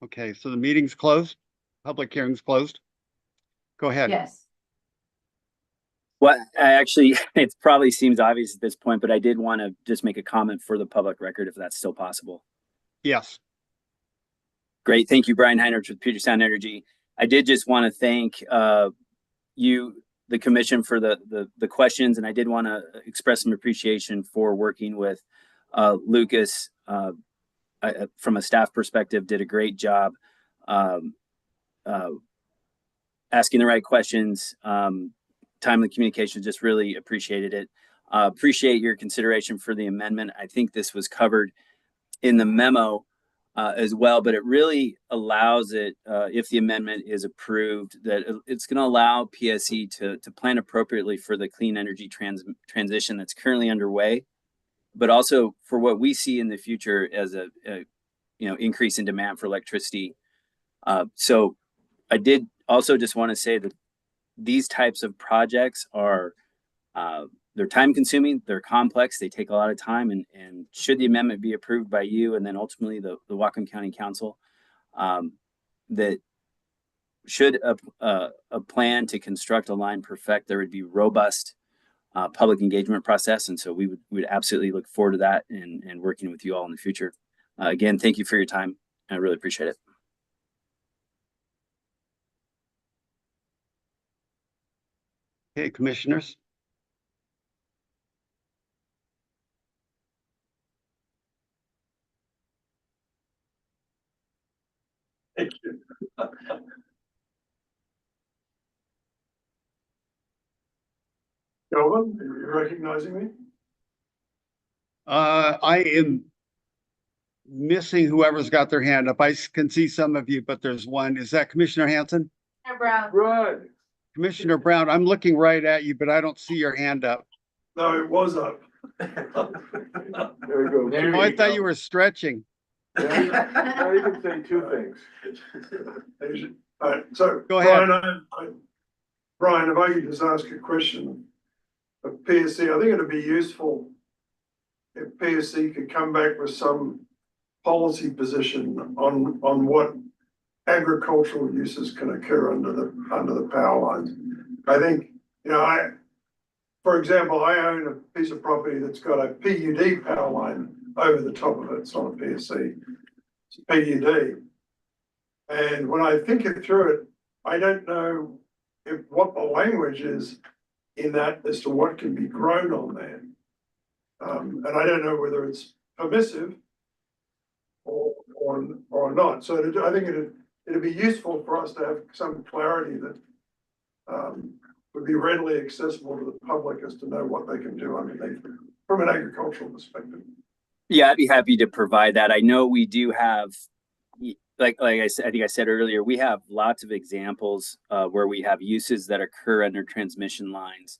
Okay, so the meeting's closed. Public hearing's closed. Go ahead. Yes. Well, I actually, it probably seems obvious at this point, but I did want to just make a comment for the public record, if that's still possible. Yes. Great. Thank you, Brian Heinrich with Puget Sound Energy. I did just want to thank you, the commission, for the questions, and I did want to express some appreciation for working with Lucas. From a staff perspective, did a great job asking the right questions, timely communication, just really appreciated it. Appreciate your consideration for the amendment. I think this was covered in the memo as well, but it really allows it, if the amendment is approved, that it's going to allow PSE to plan appropriately for the clean energy transition that's currently underway, but also for what we see in the future as a increase in demand for electricity. So I did also just want to say that these types of projects are they're time consuming, they're complex, they take a lot of time, and should the amendment be approved by you and then ultimately the Whatcom County Council, that should a plan to construct a line perfect, there would be robust public engagement process. And so we would absolutely look forward to that and working with you all in the future. Again, thank you for your time. I really appreciate it. Okay, commissioners. Thank you. Kelvin, are you recognizing me? I am missing whoever's got their hand up. I can see some of you, but there's one. Is that Commissioner Hanson? Commissioner Brown. Right. Commissioner Brown, I'm looking right at you, but I don't see your hand up. No, it was up. There we go. Oh, I thought you were stretching. Now you can say two things. All right, so Go ahead. Brian, if I could just ask a question of PSC, I think it'd be useful if PSC could come back with some policy position on what agricultural uses can occur under the power lines. I think, for example, I own a piece of property that's got a PUD power line over the top of it. It's not a PSC, it's a PUD. And when I think it through it, I don't know what the language is in that as to what can be grown on there. And I don't know whether it's permissive or not. So I think it'd be useful for us to have some clarity that would be readily accessible to the public as to know what they can do underneath from an agricultural perspective. Yeah, I'd be happy to provide that. I know we do have like I said, I think I said earlier, we have lots of examples where we have uses that occur under transmission lines.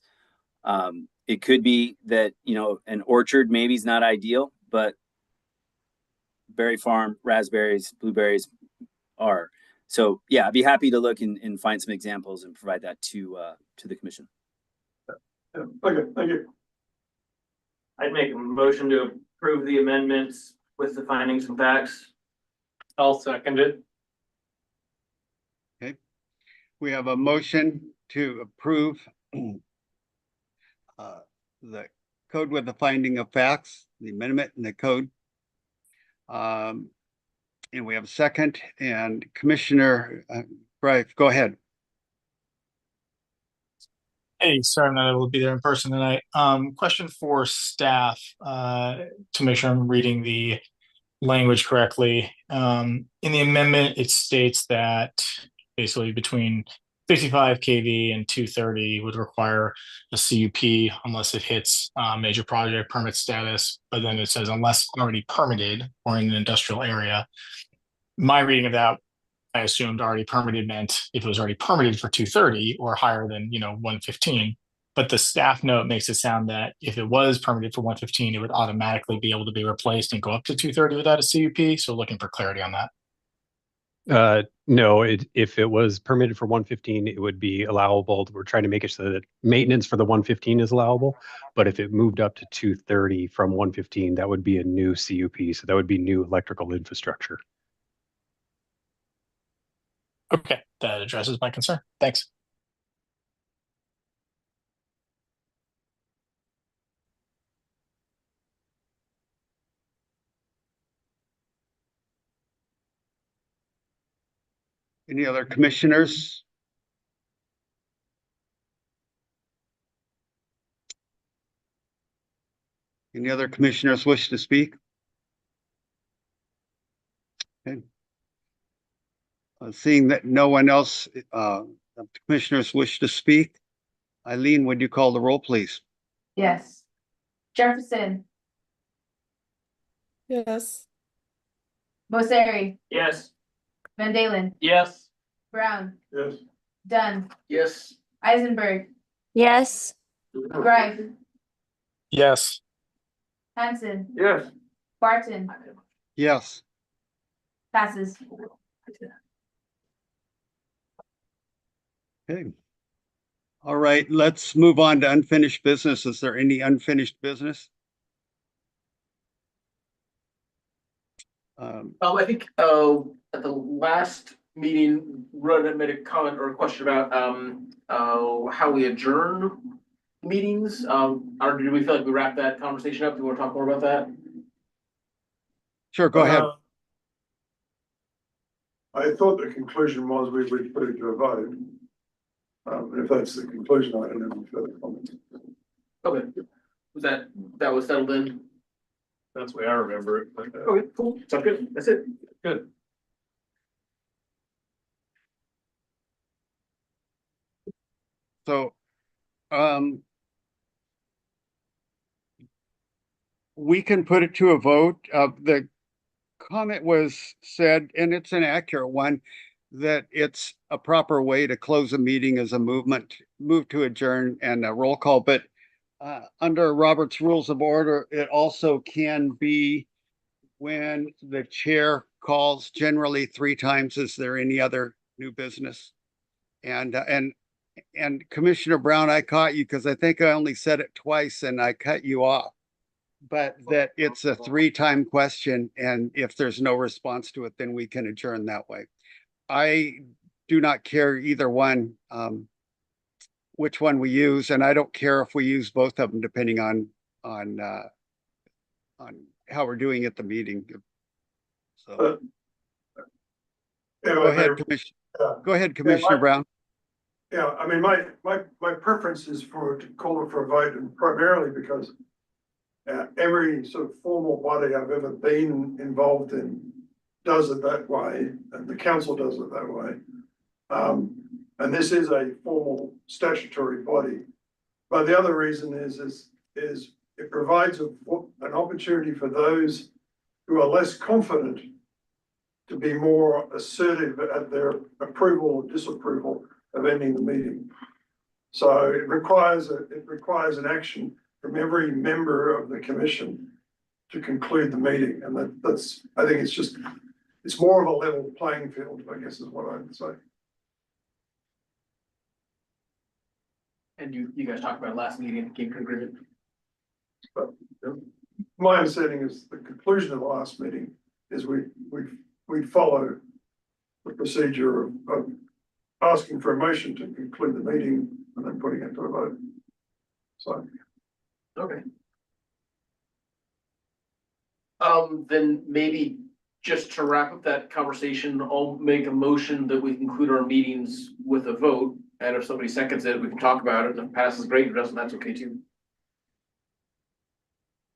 It could be that, you know, an orchard maybe is not ideal, but berry farm, raspberries, blueberries are. So yeah, I'd be happy to look and find some examples and provide that to the commission. Yeah, okay, thank you. I'd make a motion to approve the amendments with the findings and facts. I'll second it. We have a motion to approve the code with the finding of facts, the amendment and the code. And we have a second, and Commissioner Bryce, go ahead. Hey, sorry I'm not able to be there in person tonight. Question for staff, to make sure I'm reading the language correctly. In the amendment, it states that basically between 55 kV and 230 would require a CUP unless it hits major project permit status. But then it says unless already permitted or in an industrial area. My reading of that, I assumed already permitted meant if it was already permitted for 230 or higher than, 115. But the staff note makes it sound that if it was permitted for 115, it would automatically be able to be replaced and go up to 230 without a CUP. So looking for clarity on that. No, if it was permitted for 115, it would be allowable. We're trying to make it so that maintenance for the 115 is allowable. But if it moved up to 230 from 115, that would be a new CUP. So that would be new electrical infrastructure. Okay, that addresses my concern. Thanks. Any other commissioners? Any other commissioners wish to speak? Okay. Seeing that no one else, commissioners wish to speak, Eileen, would you call the roll, please? Yes. Jefferson, Yes. Bossari, Yes. Van Dalen, Yes. Brown, Yes. Dunn, Yes. Eisenberg, Yes. Greif, Yes. Hanson, Yes. Barton, Yes. passes. Okay. All right, let's move on to unfinished business. Is there any unfinished business? I think at the last meeting, Rhoda made a comment or a question about how we adjourn meetings. Or do we feel like we wrapped that conversation up? Do you want to talk more about that? Sure, go ahead. I thought the conclusion was we would put it to a vote. If that's the conclusion, I don't have any further comments. Okay. That was settled in? That's the way I remember it. But, Okay, cool. Sounds good. That's it. Good. So, we can put it to a vote. The comment was said, and it's an accurate one, that it's a proper way to close a meeting as a move to adjourn and a roll call. But under Robert's Rules of Order, it also can be when the chair calls, generally 3 times. Is there any other new business? And Commissioner Brown, I caught you because I think I only said it twice and I cut you off. But that it's a 3-time question, and if there's no response to it, then we can adjourn that way. I do not care either one, which one we use, and I don't care if we use both of them, depending on how we're doing at the meeting. So go ahead, Commissioner. Go ahead, Commissioner Brown. Yeah, I mean, my preference is to call it for a vote, and primarily because every sort of formal body I've ever been involved in does it that way, and the council does it that way. And this is a formal statutory body. But the other reason is it provides an opportunity for those who are less confident to be more assertive at their approval or disapproval of ending the meeting. So it requires an action from every member of the commission to conclude the meeting, and that's, I think it's more of a level playing field, I guess is what I would say. And you guys talked about it last meeting and came to agreement. But my understanding is the conclusion of the last meeting is we follow the procedure of asking for a motion to conclude the meeting and then putting it to a vote. So. Okay. Then maybe just to wrap up that conversation, I'll make a motion that we conclude our meetings with a vote. And if somebody seconds it, we can talk about it. If it passes, great. If it doesn't, that's okay too.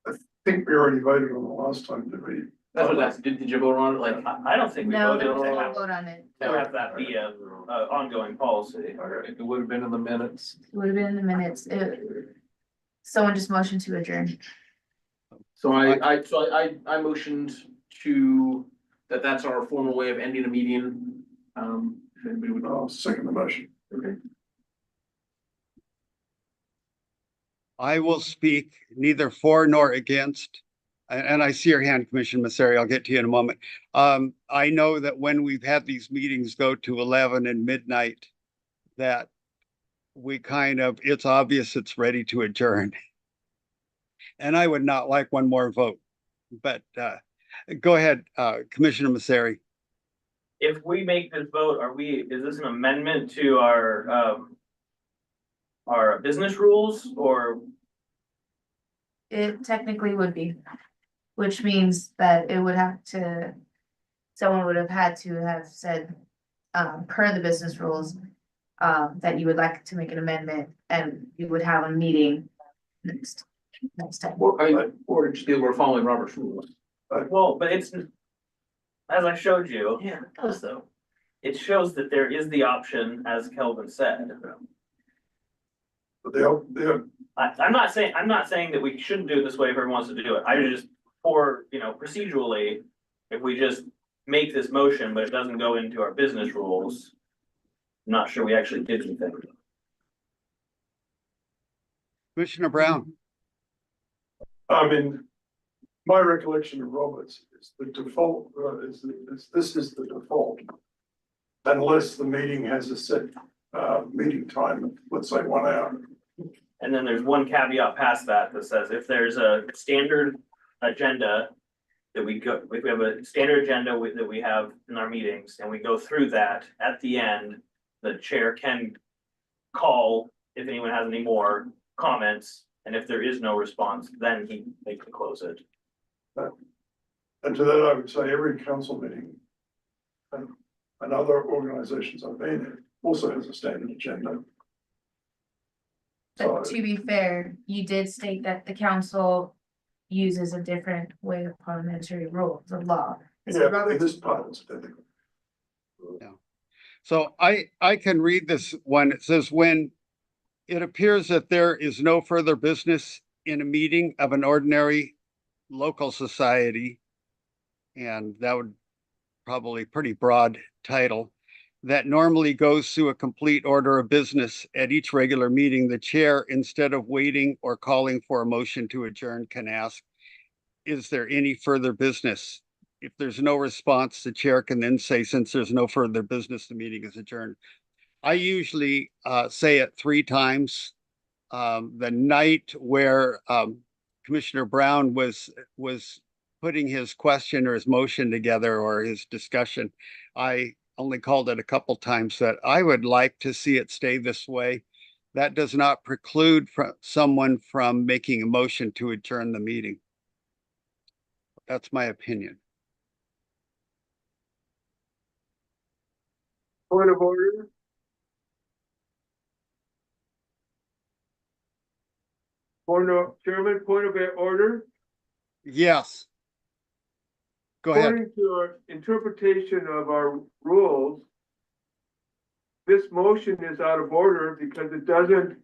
I think we already voted on the last time, did we? That's what that's, did you vote on it? Like, I don't think we No, voted there was on no it. vote on it. To have that be a ongoing policy. it would have been in the minutes. It would have been in the minutes. Someone just motioned to adjourn. So I motioned to, that's our formal way of ending a meeting. If anybody would. I'll second the motion. Okay. I will speak neither for nor against. And I see your hand, Commissioner Masseri. I'll get to you in a moment. I know that when we've had these meetings go to 11 and midnight, that we it's obvious it's ready to adjourn. And I would not like one more vote, but go ahead, Commissioner Masseri. If we make this vote, is this an amendment to our business rules or? It technically would be, which means that it would have to, someone would have had to have said, per the business rules, that you would like to make an amendment and you would have a meeting next time. Or just we're following Robert's rules. Well, but it's, as I showed you. Yeah, it does though. It shows that there is the option, as Kelvin said. But I'm not saying that we shouldn't do it this way if everyone wants to do it. I just, procedurally, if we just make this motion, but it doesn't go into our business rules, I'm not sure we actually did anything. Commissioner Brown. I mean, my recollection of Roberts is the default, this is the default. Unless the meeting has a set meeting time of, let's say, 1 hour. And then there's one caveat past that says if there's a standard agenda that we go, if we have a standard agenda that we have in our meetings and we go through that, at the end, the chair can call if anyone has any more comments. And if there is no response, then they can close it. And to that, I would say every council meeting and other organizations I've been in also has a standard agenda. But to be fair, you did state that the council uses a different way of parliamentary rules of law. Yeah, in this part, it's technical. Yeah. So I can read this one. It says, when it appears that there is no further business in a meeting of an ordinary local society, and that would probably pretty broad title, that normally goes through a complete order of business at each regular meeting, the chair, instead of waiting or calling for a motion to adjourn, can ask, is there any further business? If there's no response, the chair can then say, since there's no further business, the meeting is adjourned. I usually say it 3 times. The night where Commissioner Brown was putting his question or his motion together or his discussion, I only called it a couple times. That I would like to see it stay this way. That does not preclude someone from making a motion to adjourn the meeting. That's my opinion. Point of order. Chairman, point of order. Yes. Go ahead. According to our interpretation of our rules, this motion is out of order because it doesn't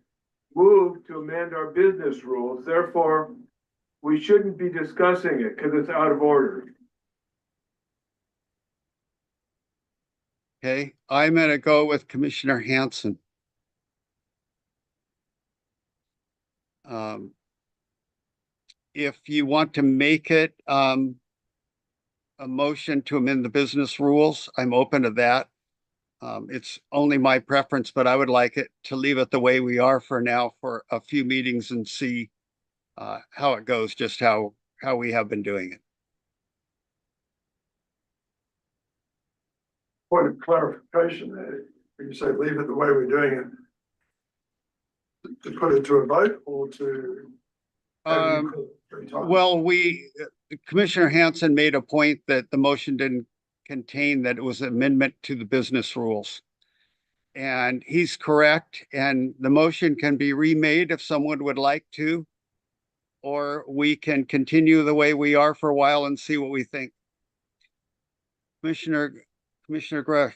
move to amend our business rules. Therefore, we shouldn't be discussing it because it's out of order. Okay, I'm gonna go with Commissioner Hanson. If you want to make it, a motion to amend the business rules, I'm open to that. It's only my preference, but I would like it to leave it the way we are for now for a few meetings and see how it goes, just how we have been doing it. Point of clarification there, when you say leave it the way we're doing it, to put it to a vote or to? Well, Commissioner Hanson made a point that the motion didn't contain that it was an amendment to the business rules. And he's correct, and the motion can be remade if someone would like to, or we can continue the way we are for a while and see what we think. Commissioner Greff.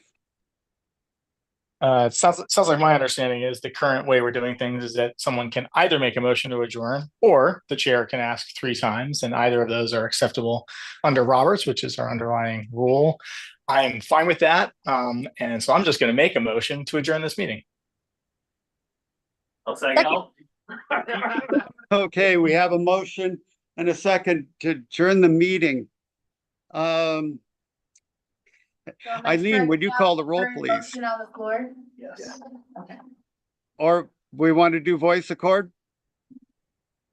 It sounds like my understanding is the current way we're doing things is that someone can either make a motion to adjourn or the chair can ask 3 times, and either of those are acceptable under Roberts, which is our underlying rule. I'm fine with that. And so I'm just going to make a motion to adjourn this meeting. I'll second. Okay, we have a motion and a second to adjourn the meeting. Eileen, would you call the roll, please? Motion on the floor? Yes. Okay, Or we want to do voice accord?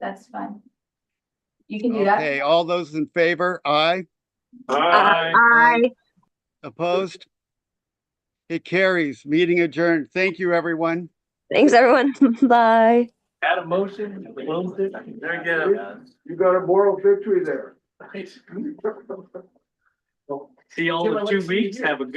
that's fine. You can do that. Okay, all those in favor, aye. Aye. Opposed? It carries. Meeting adjourned. Thank you, everyone. Thanks, everyone. Bye. Had a motion, closed it. There you go. You got a moral victory there. See you all in 2 weeks. Have a good